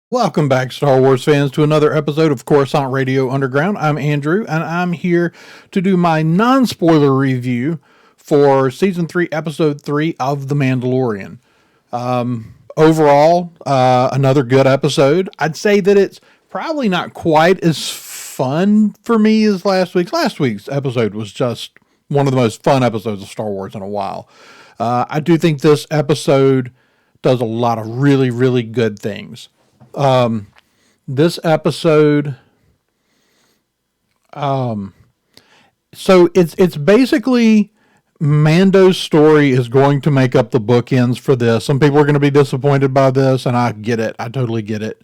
Welcome back, Star Wars fans, to another episode of Coruscant Radio Underground. I'm Andrew, and I'm here to do my non-spoiler review for Season 3, Episode 3 of The Mandalorian. Overall, another good episode. I'd say that it's probably not quite as fun for me as last week's. Last week's episode was just one of the most fun episodes of Star Wars in a while. I do think this episode does a lot of really, really good things. This episode, so it's basically Mando's story is going to make up the bookends for this. Some people are going to be disappointed by this, and I get it. I totally get it.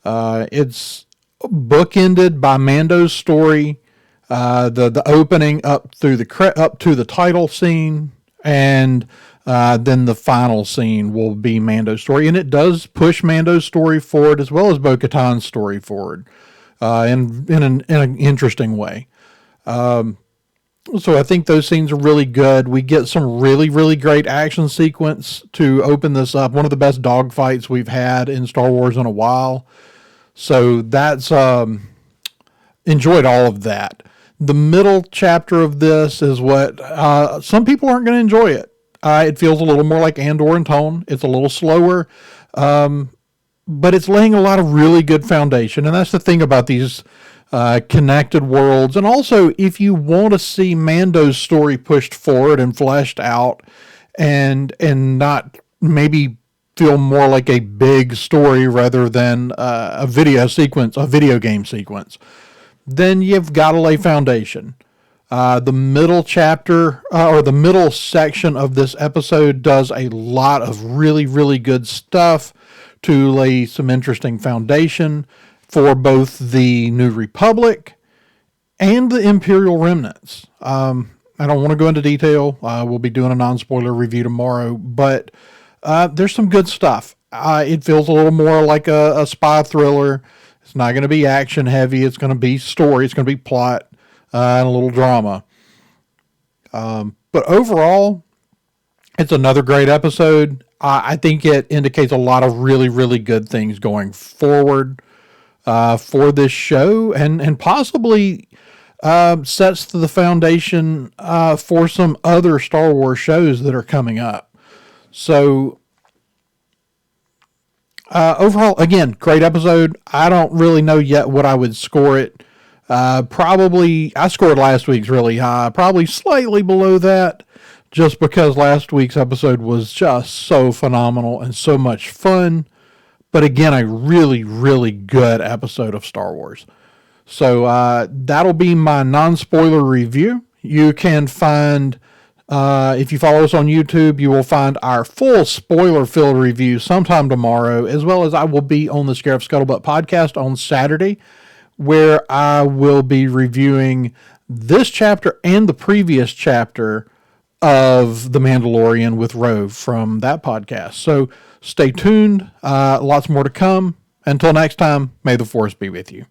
It's bookended by Mando's story, the opening up to the title scene, and then the final scene will be Mando's story, and it does push Mando's story forward as well as Bo-Katan's story forward, in an interesting way. So I think those scenes are really good. We get some really, really great action sequence to open this up. One of the best dogfights we've had in Star Wars in a while. So that's enjoyed all of that. The middle chapter of this is what some people aren't going to enjoy it. It feels a little more like Andor in tone. It's a little slower, but it's laying a lot of really good foundation. And that's the thing about these connected worlds. And also, if you want to see Mando's story pushed forward and fleshed out and not maybe feel more like a big story rather than a video game sequence, then you've got to lay foundation. The middle chapter or the middle section of this episode does a lot of really, really good stuff to lay some interesting foundation for both the New Republic and the Imperial remnants. I don't want to go into detail. We'll be doing a non-spoiler review tomorrow, but there's some good stuff. It feels a little more like a spy thriller. It's not going to be action heavy. It's going to be story. It's going to be plot. And a little drama. But overall, it's another great episode. I think it indicates a lot of really, really good things going forward for this show and possibly sets the foundation for some other Star Wars shows that are coming up. So overall, again, great episode. I don't really know yet what I would score it. Probably, I scored last week's really high, probably slightly below that, just because last week's episode was just so phenomenal and so much fun. But again, a really, really good episode of Star Wars. So that'll be my non-spoiler review. You can find, if you follow us on YouTube, you will find our full spoiler-filled review sometime tomorrow, as well as I will be on the Scarif Scuttlebutt podcast on Saturday, where I will be reviewing this chapter and the previous chapter of The Mandalorian with Rove from that podcast. So stay tuned. Lots more to come. Until next time, may the Force be with you.